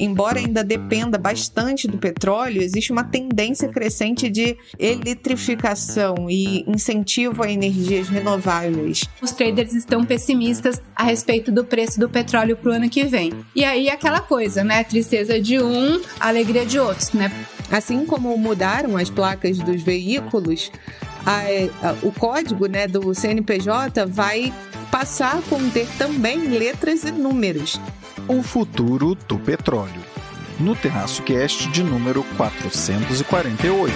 Embora ainda dependa bastante do petróleo, existe uma tendência crescente de eletrificação e incentivo a energias renováveis. Os traders estão pessimistas a respeito do preço do petróleo para o ano que vem. E aí aquela coisa, né? Tristeza de um, alegria de outros, né? Assim como mudaram as placas dos veículos, o código, né, do CNPJ vai passar a conter também letras e números. O futuro do petróleo, no Terraço Cast de número 448.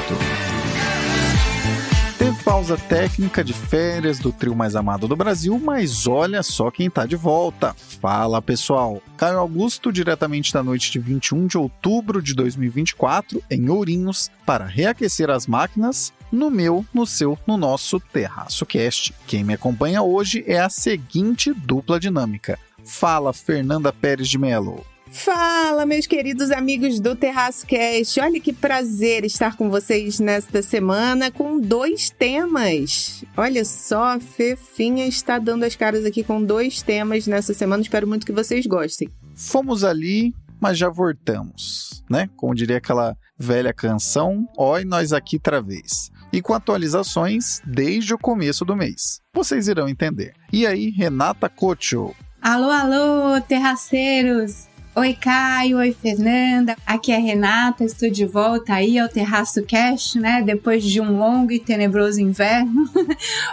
Teve pausa técnica de férias do trio mais amado do Brasil, mas olha só quem tá de volta. Fala, pessoal! Caio Augusto, diretamente da noite de 21 de outubro de 2024, em Ourinhos, para reaquecer as máquinas no meu, no seu, no nosso Terraço Cast. Quem me acompanha hoje é a seguinte dupla dinâmica. Fala, Fernanda Pérez de Mello. Fala, meus queridos amigos do Terraço Cast. Olha que prazer estar com vocês nesta semana com 2 temas. Olha só, a Fefinha está dando as caras aqui com 2 temas nessa semana. Espero muito que vocês gostem. Fomos ali, mas já voltamos, né? Como diria aquela velha canção, oi nós aqui outra vez. E com atualizações desde o começo do mês. Vocês irão entender. E aí, Renata Cocho? Alô, alô, terraceiros! Oi, Caio, oi, Fernanda. Aqui é a Renata, estou de volta aí ao Terraço Cast, né? Depois de um longo e tenebroso inverno,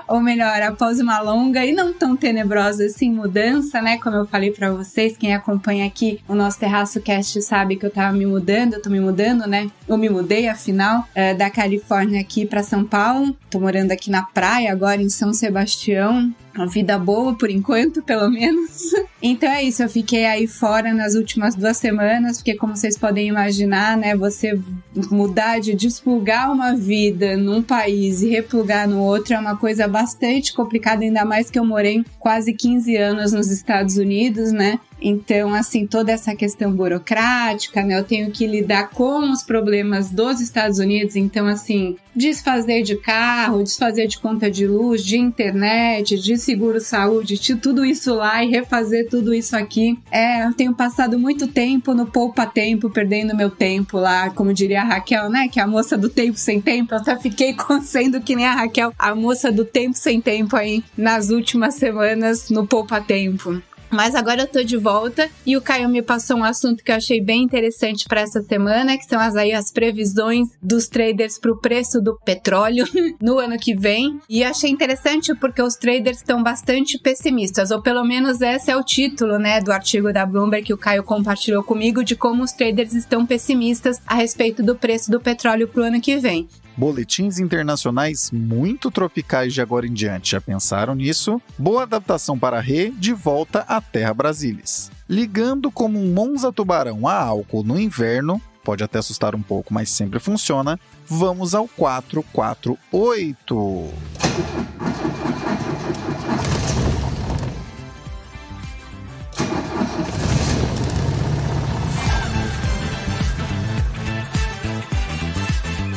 ou melhor, após uma longa e não tão tenebrosa assim mudança, né? Como eu falei pra vocês, quem acompanha aqui o nosso Terraço Cast sabe que eu tô me mudando, né? Eu me mudei, afinal, da Califórnia aqui pra São Paulo. Tô morando aqui na praia agora, em São Sebastião. Uma vida boa, por enquanto, pelo menos. Então é isso, eu fiquei aí fora nas últimas 2 semanas, porque como vocês podem imaginar, né, você mudar de desplugar uma vida num país e replugar no outro é uma coisa bastante complicada, ainda mais que eu morei quase 15 anos nos Estados Unidos, né? Então, assim, toda essa questão burocrática, né? Eu tenho que lidar com os problemas dos Estados Unidos. Então, assim, desfazer de carro, desfazer de conta de luz, de internet, de seguro-saúde, de tudo isso lá e refazer tudo isso aqui. Eu tenho passado muito tempo no poupa-tempo, perdendo meu tempo lá, como diria a Raquel, né? Que é a moça do tempo sem tempo. Eu até fiquei sendo que nem a Raquel, a moça do tempo sem tempo aí, nas últimas semanas no poupa-tempo. Mas agora eu tô de volta e o Caio me passou um assunto que eu achei bem interessante para essa semana, que são as previsões dos traders pro preço do petróleo no ano que vem. E achei interessante porque os traders estão bastante pessimistas, ou pelo menos esse é o título, né, do artigo da Bloomberg que o Caio compartilhou comigo, de como os traders estão pessimistas a respeito do preço do petróleo pro ano que vem. Boletins internacionais muito tropicais de agora em diante. Já pensaram nisso? Boa adaptação para a Rê, de volta à Terra Brasilis. Ligando como um Monza Tubarão a álcool no inverno, pode até assustar um pouco, mas sempre funciona, vamos ao 448.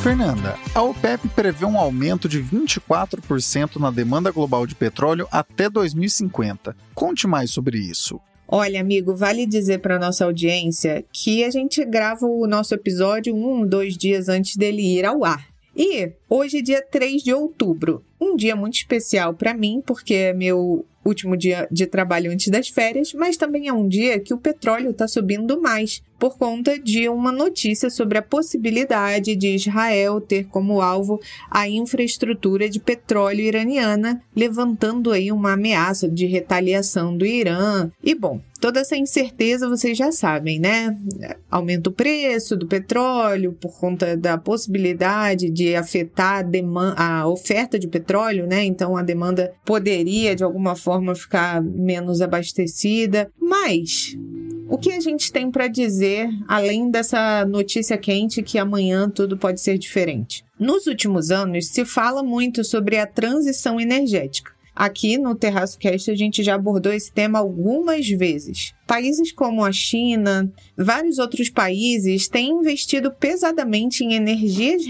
Fernanda, a OPEP prevê um aumento de 24% na demanda global de petróleo até 2050. Conte mais sobre isso. Olha, amigo, vale dizer para nossa audiência que a gente grava o nosso episódio 2 dias antes dele ir ao ar. E hoje é dia 3 de outubro, um dia muito especial para mim, porque é meu último dia de trabalho antes das férias, mas também é um dia que o petróleo está subindo mais, por conta de uma notícia sobre a possibilidade de Israel ter como alvo a infraestrutura de petróleo iraniana, levantando aí uma ameaça de retaliação do Irã. E bom, toda essa incerteza vocês já sabem, né? Aumenta o preço do petróleo por conta da possibilidade de afetar a oferta de petróleo, né? Então a demanda poderia de alguma forma ficar menos abastecida. Mas o que a gente tem para dizer, além dessa notícia quente que amanhã tudo pode ser diferente? Nos últimos anos se fala muito sobre a transição energética. Aqui no Terraço Cast a gente já abordou esse tema algumas vezes. países como a China, vários outros países têm investido pesadamente em energias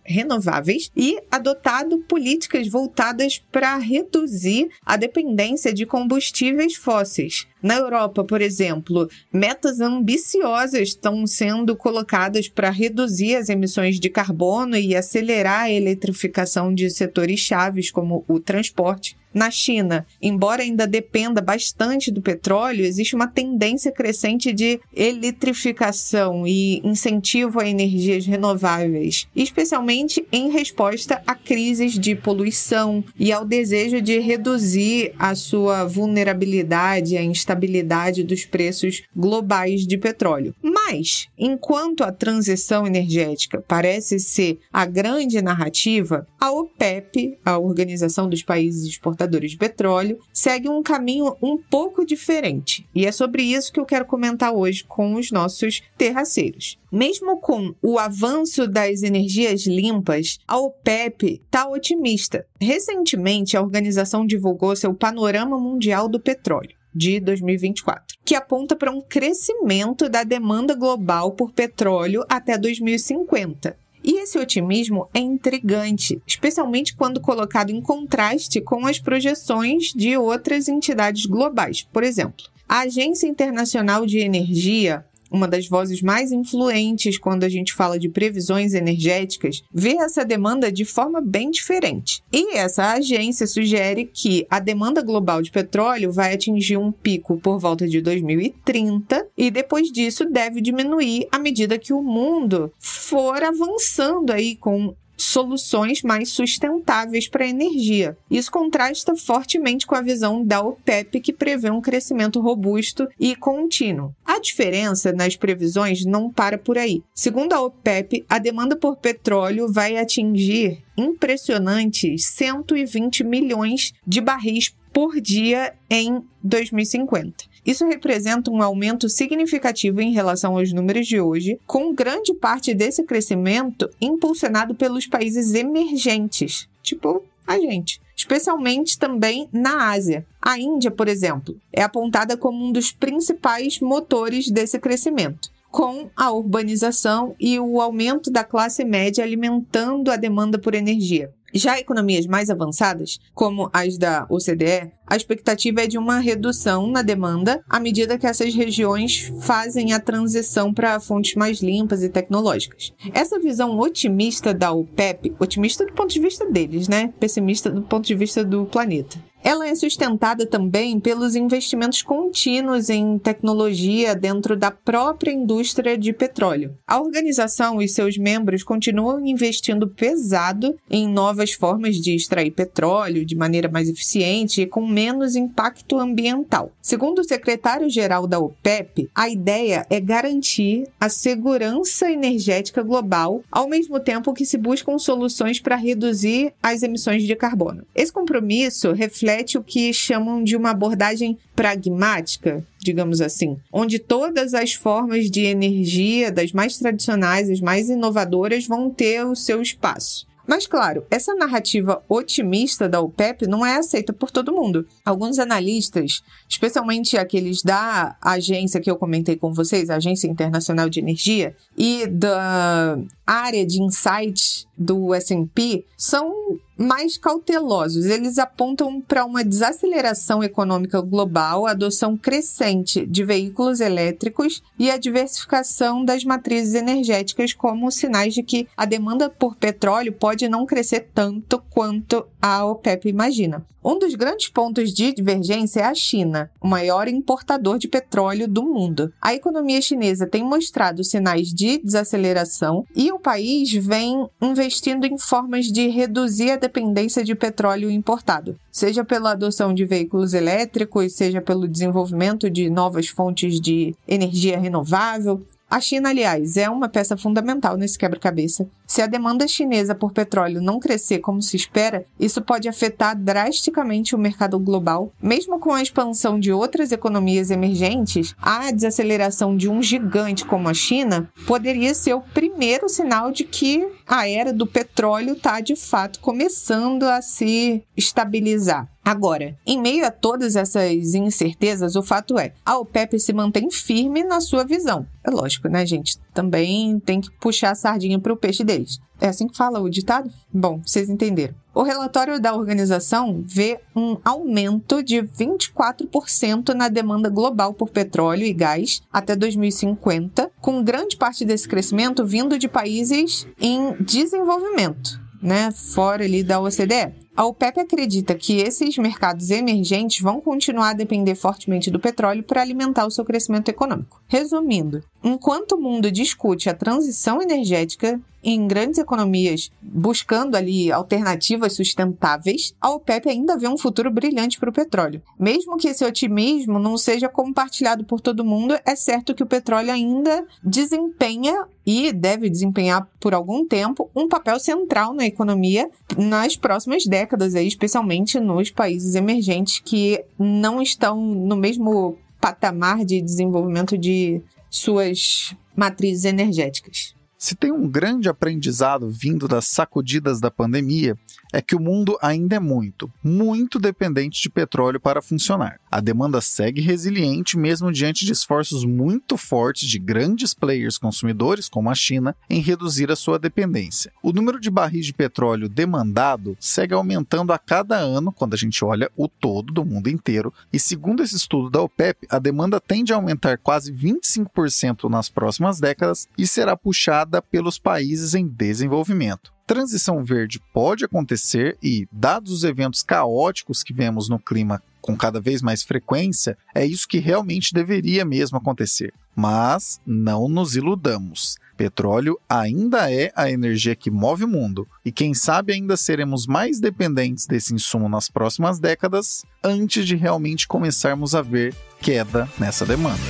renováveis e adotado políticas voltadas para reduzir a dependência de combustíveis fósseis. Na Europa, por exemplo, metas ambiciosas estão sendo colocadas para reduzir as emissões de carbono e acelerar a eletrificação de setores chaves como o transporte. Na China, embora ainda dependa bastante do petróleo, existe uma tendência crescente de eletrificação e incentivo a energias renováveis, especialmente em resposta a crises de poluição e ao desejo de reduzir a sua vulnerabilidade à instabilidade dos preços globais de petróleo. Mas, enquanto a transição energética parece ser a grande narrativa, a OPEP, a Organização dos Países Exportadores de Petróleo, segue um caminho um pouco diferente. E é sobre isso que eu quero comentar hoje com os nossos terraceiros. Mesmo com o avanço das energias limpas, a OPEP está otimista. Recentemente, a organização divulgou seu Panorama Mundial do Petróleo de 2024, que aponta para um crescimento da demanda global por petróleo até 2050. E esse otimismo é intrigante, especialmente quando colocado em contraste com as projeções de outras entidades globais. Por exemplo, a Agência Internacional de Energia, uma das vozes mais influentes quando a gente fala de previsões energéticas, vê essa demanda de forma bem diferente. E essa agência sugere que a demanda global de petróleo vai atingir um pico por volta de 2030 e depois disso deve diminuir à medida que o mundo for avançando aí com soluções mais sustentáveis para a energia. Isso contrasta fortemente com a visão da OPEP, que prevê um crescimento robusto e contínuo. A diferença nas previsões não para por aí. Segundo a OPEP, a demanda por petróleo vai atingir impressionantes 120 milhões de barris por dia em 2050. Isso representa um aumento significativo em relação aos números de hoje, com grande parte desse crescimento impulsionado pelos países emergentes, tipo a gente, especialmente também na Ásia. A Índia, por exemplo, é apontada como um dos principais motores desse crescimento, com a urbanização e o aumento da classe média alimentando a demanda por energia. Já economias mais avançadas, como as da OCDE, a expectativa é de uma redução na demanda à medida que essas regiões fazem a transição para fontes mais limpas e tecnológicas. Essa visão otimista da OPEP, otimista do ponto de vista deles, né? Pessimista do ponto de vista do planeta. Ela é sustentada também pelos investimentos contínuos em tecnologia dentro da própria indústria de petróleo. A organização e seus membros continuam investindo pesado em novas formas de extrair petróleo de maneira mais eficiente e com menos impacto ambiental. Segundo o secretário-geral da OPEP, a ideia é garantir a segurança energética global, ao mesmo tempo que se buscam soluções para reduzir as emissões de carbono. Esse compromisso reflete o que chamam de uma abordagem pragmática, digamos assim, onde todas as formas de energia, das mais tradicionais, as mais inovadoras, vão ter o seu espaço. Mas, claro, essa narrativa otimista da OPEP não é aceita por todo mundo. Alguns analistas, especialmente aqueles da agência que eu comentei com vocês, a Agência Internacional de Energia, e da área de insights do S&P, são mais cautelosos. Eles apontam para uma desaceleração econômica global, a adoção crescente de veículos elétricos e a diversificação das matrizes energéticas como sinais de que a demanda por petróleo pode não crescer tanto quanto a OPEP imagina. Um dos grandes pontos de divergência é a China, o maior importador de petróleo do mundo. A economia chinesa tem mostrado sinais de desaceleração e o país vem investindo em formas de reduzir a dependência de petróleo importado, seja pela adoção de veículos elétricos, seja pelo desenvolvimento de novas fontes de energia renovável. A China, aliás, é uma peça fundamental nesse quebra-cabeça. Se a demanda chinesa por petróleo não crescer como se espera, isso pode afetar drasticamente o mercado global. Mesmo com a expansão de outras economias emergentes, a desaceleração de um gigante como a China poderia ser o primeiro sinal de que a era do petróleo está, de fato, começando a se estabilizar. Agora, em meio a todas essas incertezas, o fato é, a OPEP se mantém firme na sua visão. É lógico, né, gente? Também tem que puxar a sardinha para o peixe deles. É assim que fala o ditado? Bom, vocês entenderam. O relatório da organização vê um aumento de 24% na demanda global por petróleo e gás até 2050, com grande parte desse crescimento vindo de países em desenvolvimento, né, fora ali da OCDE. A OPEP acredita que esses mercados emergentes vão continuar a depender fortemente do petróleo para alimentar o seu crescimento econômico. Resumindo, enquanto o mundo discute a transição energética em grandes economias buscando ali alternativas sustentáveis, a OPEP ainda vê um futuro brilhante para o petróleo. Mesmo que esse otimismo não seja compartilhado por todo mundo, é certo que o petróleo ainda desempenha e deve desempenhar por algum tempo um papel central na economia nas próximas décadas, aí, especialmente nos países emergentes que não estão no mesmo patamar de desenvolvimento de suas matrizes energéticas. Se tem um grande aprendizado vindo das sacudidas da pandemia, é que o mundo ainda é muito dependente de petróleo para funcionar. A demanda segue resiliente mesmo diante de esforços muito fortes de grandes players consumidores, como a China, em reduzir a sua dependência. O número de barris de petróleo demandado segue aumentando a cada ano, quando a gente olha o todo do mundo inteiro, e segundo esse estudo da OPEP, a demanda tende a aumentar quase 25% nas próximas décadas e será puxada pelos países em desenvolvimento. Transição verde pode acontecer e, dados os eventos caóticos que vemos no clima com cada vez mais frequência, é isso que realmente deveria mesmo acontecer. Mas não nos iludamos. Petróleo ainda é a energia que move o mundo e quem sabe ainda seremos mais dependentes desse insumo nas próximas décadas antes de realmente começarmos a ver queda nessa demanda.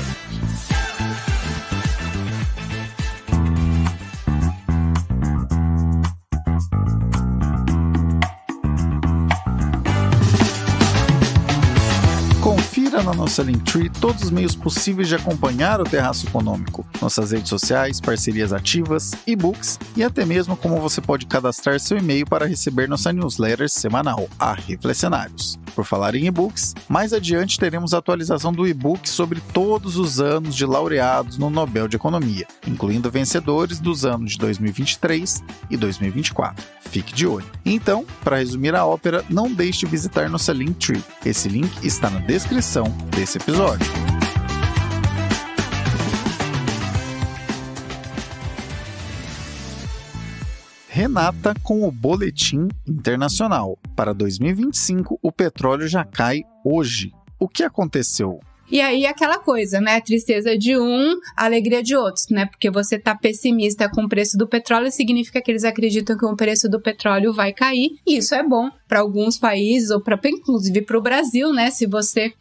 Confira na nossa Linktree todos os meios possíveis de acompanhar o Terraço Econômico, nossas redes sociais, parcerias ativas, e-books e até mesmo como você pode cadastrar seu e-mail para receber nossa newsletter semanal, a Reflexionários. Por falar em e-books, mais adiante teremos a atualização do e-book sobre todos os anos de laureados no Nobel de Economia, incluindo vencedores dos anos de 2023 e 2024. Fique de olho. Então, para resumir a ópera, não deixe de visitar nossa Linktree. Esse link está na descrição desse episódio. Renata com o Boletim Internacional. Para 2025, o petróleo já cai hoje. O que aconteceu? E aí aquela coisa, né? Tristeza de um, alegria de outros, né? Porque você tá pessimista com o preço do petróleo, significa que eles acreditam que o preço do petróleo vai cair. E isso é bom para alguns países, ou inclusive para o Brasil, né? Se você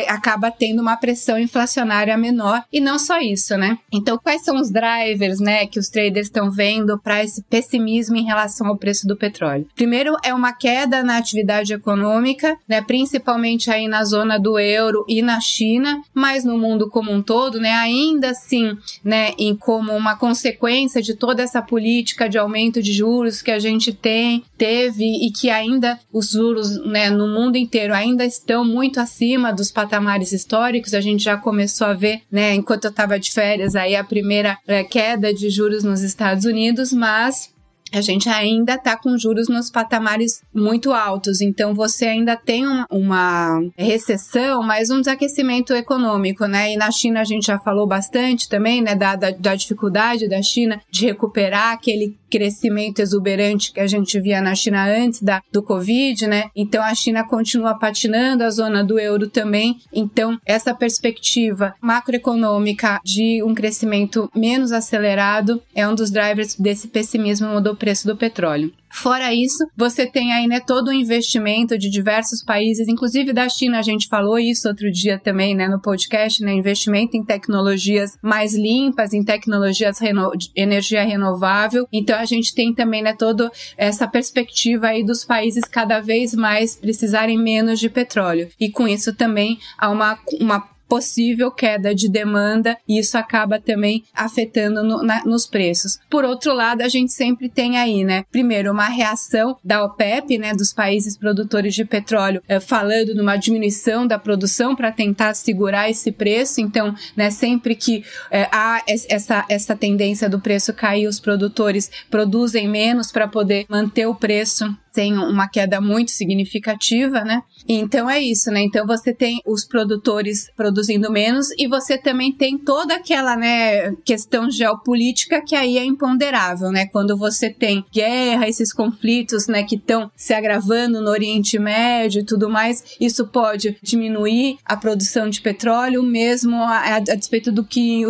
acaba tendo uma pressão inflacionária menor. E não só isso, né? Então, quais são os drivers, né? Que os traders estão vendo para esse pessimismo em relação ao preço do petróleo? Primeiro, é uma queda na atividade econômica, né? Principalmente aí na zona do euro e na China, mas no mundo como um todo, né, ainda assim, né, como uma consequência de toda essa política de aumento de juros que a gente teve e que ainda os juros, né, no mundo inteiro ainda estão muito acima dos patamares históricos. A gente já começou a ver, né, enquanto eu estava de férias, aí a primeira queda de juros nos Estados Unidos, mas a gente ainda está com juros nos patamares muito altos, então você ainda tem uma recessão, mas um desaquecimento econômico, né? E na China a gente já falou bastante também, né, da dificuldade da China de recuperar aquele crescimento exuberante que a gente via na China antes do Covid, né? Então a China continua patinando, a zona do euro também. Então essa perspectiva macroeconômica de um crescimento menos acelerado é um dos drivers desse pessimismo do preço do petróleo. Fora isso, você tem aí, né, todo o investimento de diversos países, inclusive da China, a gente falou isso outro dia também, né, no podcast, né, investimento em tecnologias mais limpas, em tecnologias de energia renovável. Então a gente tem também, né, toda essa perspectiva aí dos países cada vez mais precisarem menos de petróleo. E com isso também há uma possível queda de demanda e isso acaba também afetando nos preços. Por outro lado, a gente sempre tem aí, né, primeiro uma reação da OPEP, né, dos países produtores de petróleo, falando numa diminuição da produção para tentar segurar esse preço. Então, né, sempre que há essa tendência do preço cair, os produtores produzem menos para poder manter o preço sem uma queda muito significativa, né? Então é isso, né? Então você tem os produtores produzindo menos e você também tem toda aquela, né, questão geopolítica que aí é imponderável, né? Quando você tem guerra, esses conflitos, né, que estão se agravando no Oriente Médio e tudo mais, isso pode diminuir a produção de petróleo, mesmo a despeito do que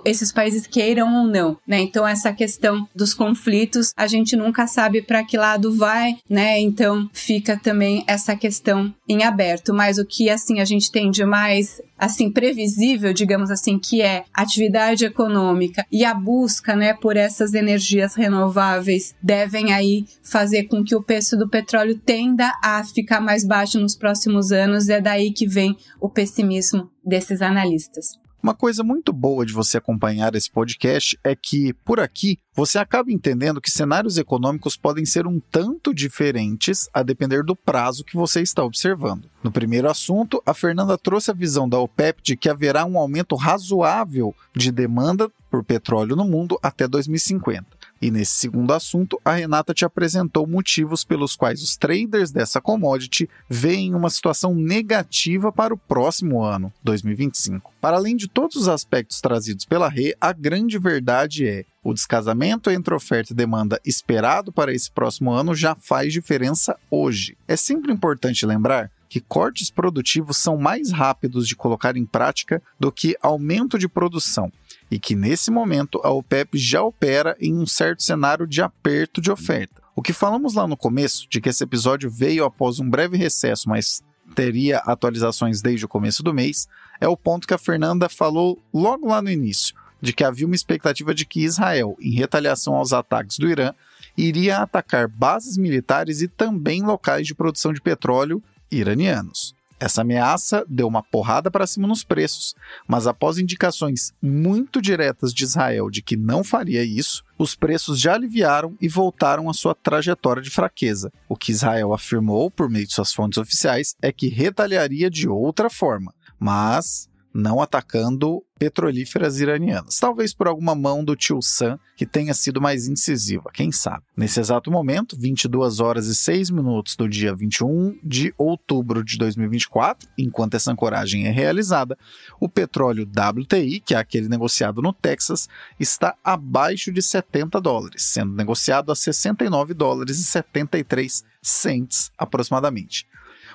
esses países queiram ou não, né? Então essa questão dos conflitos, a gente nunca sabe para que lado vai, né? Então fica também essa questão em aberto, mas o que assim a gente tem de mais assim previsível, digamos assim, que é atividade econômica e a busca, né, por essas energias renováveis devem aí fazer com que o preço do petróleo tenda a ficar mais baixo nos próximos anos. É daí que vem o pessimismo desses analistas. Uma coisa muito boa de você acompanhar esse podcast é que, por aqui, você acaba entendendo que cenários econômicos podem ser um tanto diferentes a depender do prazo que você está observando. No primeiro assunto, a Fernanda trouxe a visão da OPEP de que haverá um aumento razoável de demanda por petróleo no mundo até 2050. E nesse segundo assunto, a Renata te apresentou motivos pelos quais os traders dessa commodity veem uma situação negativa para o próximo ano, 2025. Para além de todos os aspectos trazidos pela Rê, a grande verdade é: o descasamento entre oferta e demanda esperado para esse próximo ano já faz diferença hoje. É sempre importante lembrar que cortes produtivos são mais rápidos de colocar em prática do que aumento de produção, e que nesse momento a OPEP já opera em um certo cenário de aperto de oferta. O que falamos lá no começo, de que esse episódio veio após um breve recesso, mas teria atualizações desde o começo do mês, é o ponto que a Fernanda falou logo lá no início, de que havia uma expectativa de que Israel, em retaliação aos ataques do Irã, iria atacar bases militares e também locais de produção de petróleo iranianos. Essa ameaça deu uma porrada para cima nos preços, mas após indicações muito diretas de Israel de que não faria isso, os preços já aliviaram e voltaram à sua trajetória de fraqueza. O que Israel afirmou, por meio de suas fontes oficiais, é que retaliaria de outra forma, mas não atacando petrolíferas iranianas. Talvez por alguma mão do tio Sam que tenha sido mais incisiva, quem sabe. Nesse exato momento, 22 horas e 6 minutos do dia 21 de outubro de 2024, enquanto essa ancoragem é realizada, o petróleo WTI, que é aquele negociado no Texas, está abaixo de $70, sendo negociado a $69,73 aproximadamente.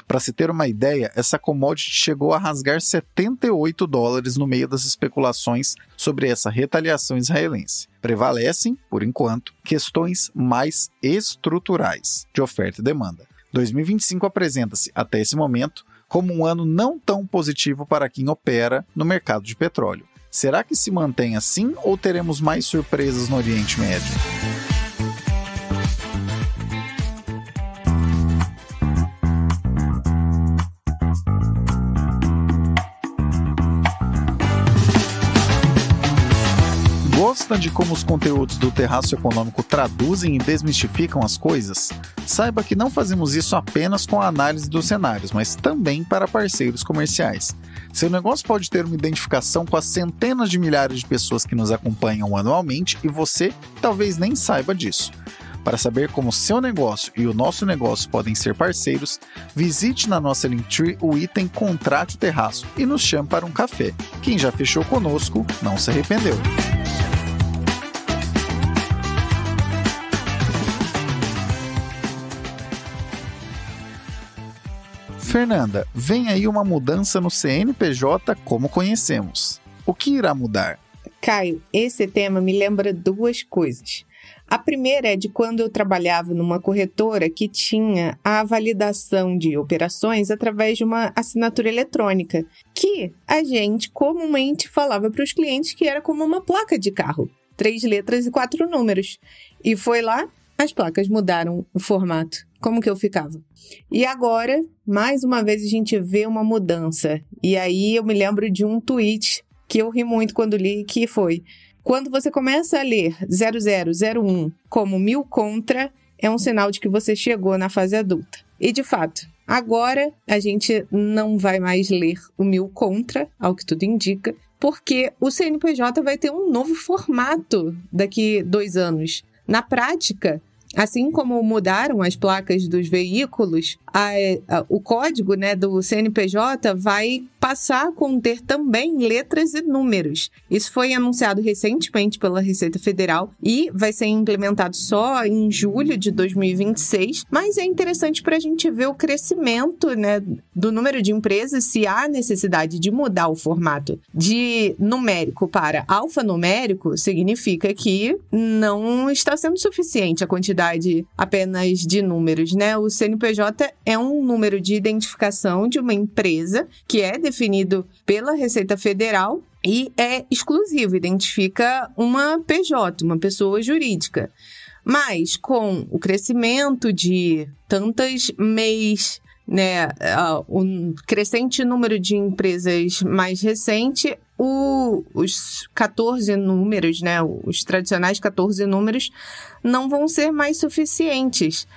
Para se ter uma ideia, essa commodity chegou a rasgar $78 no meio das especulações sobre essa retaliação israelense. Prevalecem, por enquanto, questões mais estruturais de oferta e demanda. 2025 apresenta-se, até esse momento, como um ano não tão positivo para quem opera no mercado de petróleo. Será que se mantém assim ou teremos mais surpresas no Oriente Médio? Gosta de como os conteúdos do Terraço Econômico traduzem e desmistificam as coisas? Saiba que não fazemos isso apenas com a análise dos cenários, mas também para parceiros comerciais. Seu negócio pode ter uma identificação com as centenas de milhares de pessoas que nos acompanham anualmente e você talvez nem saiba disso. Para saber como seu negócio e o nosso negócio podem ser parceiros, visite na nossa Linktree o item Contrate o Terraço e nos chame para um café. Quem já fechou conosco não se arrependeu. Fernanda, vem aí uma mudança no CNPJ como conhecemos. O que irá mudar? Caio, esse tema me lembra duas coisas. A primeira é de quando eu trabalhava numa corretora que tinha a validação de operações através de uma assinatura eletrônica, que a gente comumente falava para os clientes que era como uma placa de carro, 3 letras e 4 números. E foi lá as placas mudaram o formato. Como que eu ficava? E agora, mais uma vez, a gente vê uma mudança. E aí eu me lembro de um tweet que eu ri muito quando li, que foi: quando você começa a ler 0001 como 1000 contra, é um sinal de que você chegou na fase adulta. E de fato, agora a gente não vai mais ler o 1000 contra, ao que tudo indica, porque o CNPJ vai ter um novo formato daqui 2 anos. Na prática, assim como mudaram as placas dos veículos, o código, né, do CNPJ vai passar a conter também letras e números. Isso foi anunciado recentemente pela Receita Federal e vai ser implementado só em julho de 2026, mas é interessante para a gente ver o crescimento, né, do número de empresas, se há necessidade de mudar o formato de numérico para alfanumérico, significa que não está sendo suficiente a quantidade apenas de números, né? O CNPJ é um número de identificação de uma empresa que é definido pela Receita Federal e é exclusivo, identifica uma PJ, uma pessoa jurídica. Mas com o crescimento de tantas MEIs, né, um crescente número de empresas mais recente, os 14 números, né, os tradicionais 14 números, não vão ser mais suficientes.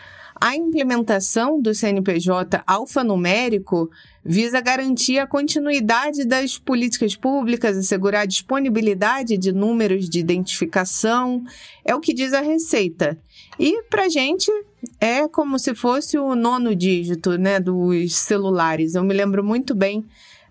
A implementação do CNPJ alfanumérico visa garantir a continuidade das políticas públicas, assegurar a disponibilidade de números de identificação, é o que diz a Receita. E para a gente é como se fosse o 9º dígito, né, dos celulares. Eu me lembro muito bem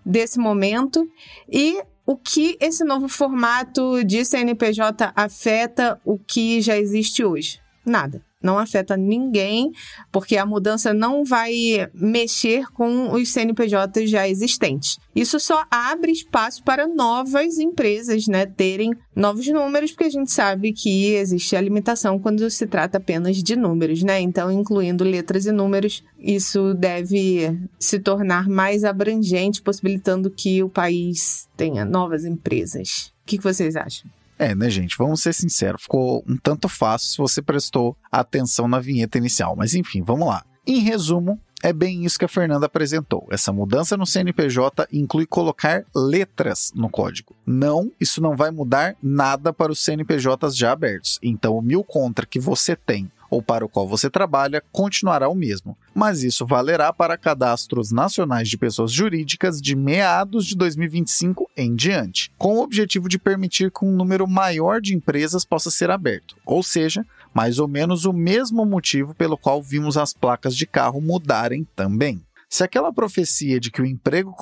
desse momento. E o que esse novo formato de CNPJ afeta o que já existe hoje? Nada. Não afeta ninguém, porque a mudança não vai mexer com os CNPJs já existentes. Isso só abre espaço para novas empresas, né, terem novos números, porque a gente sabe que existe a limitação quando se trata apenas de números, né? Então, incluindo letras e números, isso deve se tornar mais abrangente, possibilitando que o país tenha novas empresas. O que vocês acham? Né, gente? Vamos ser sinceros. Ficou um tanto fácil se você prestou atenção na vinheta inicial. Mas enfim, vamos lá. Em resumo, é bem isso que a Fernanda apresentou. Essa mudança no CNPJ inclui colocar letras no código. Não, isso não vai mudar nada para os CNPJs já abertos. Então, o 1000 contra que você tem ou para o qual você trabalha, continuará o mesmo. Mas isso valerá para cadastros nacionais de pessoas jurídicas de meados de 2025 em diante, com o objetivo de permitir que um número maior de empresas possa ser aberto, ou seja, mais ou menos o mesmo motivo pelo qual vimos as placas de carro mudarem também. Se aquela profecia de que o emprego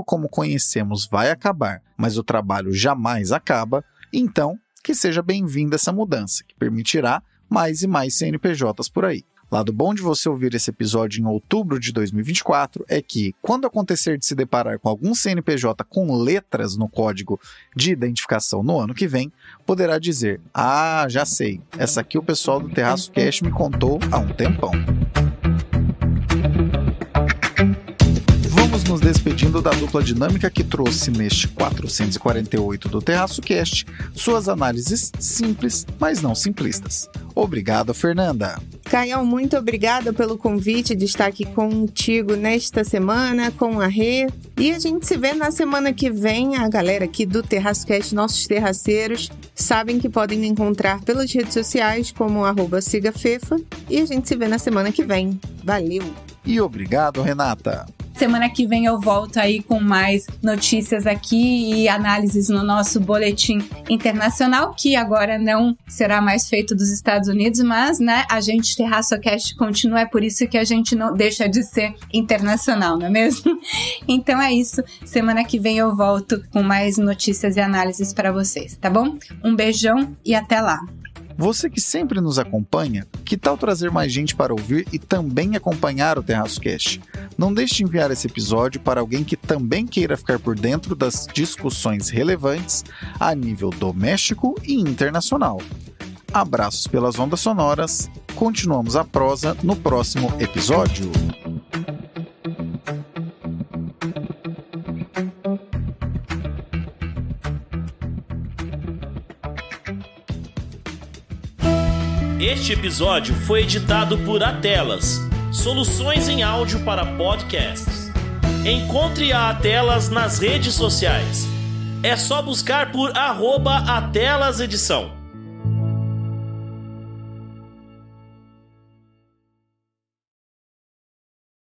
como conhecemos vai acabar, mas o trabalho jamais acaba, então que seja bem-vinda essa mudança, que permitirá mais e mais CNPJs por aí. Lado bom de você ouvir esse episódio em outubro de 2024 é que, quando acontecer de se deparar com algum CNPJ com letras no código de identificação no ano que vem, poderá dizer: "Ah, já sei, essa aqui o pessoal do Terraço Cash me contou há um tempão." Vamos nos despedindo da dupla dinâmica que trouxe neste 448 do Terraço Cast suas análises simples, mas não simplistas. Obrigado, Fernanda. Caio, muito obrigada pelo convite de estar aqui contigo nesta semana, com a Rê. E a gente se vê na semana que vem. A galera aqui do Terraço Cast, nossos terraceiros, sabem que podem me encontrar pelas redes sociais como @sigafefa. E a gente se vê na semana que vem. Valeu! E obrigado, Renata. Semana que vem eu volto aí com mais notícias aqui e análises no nosso boletim internacional, que agora não será mais feito dos Estados Unidos, mas, né, a gente TerraçoCast continua, é por isso que a gente não deixa de ser internacional, não é mesmo? Então é isso, semana que vem eu volto com mais notícias e análises para vocês, tá bom? Um beijão e até lá! Você que sempre nos acompanha, que tal trazer mais gente para ouvir e também acompanhar o Terraço Cast? Não deixe de enviar esse episódio para alguém que também queira ficar por dentro das discussões relevantes a nível doméstico e internacional. Abraços pelas ondas sonoras, continuamos a prosa no próximo episódio. Este episódio foi editado por Atelas, soluções em áudio para podcasts. Encontre a Atelas nas redes sociais. É só buscar por @AtelasEdição.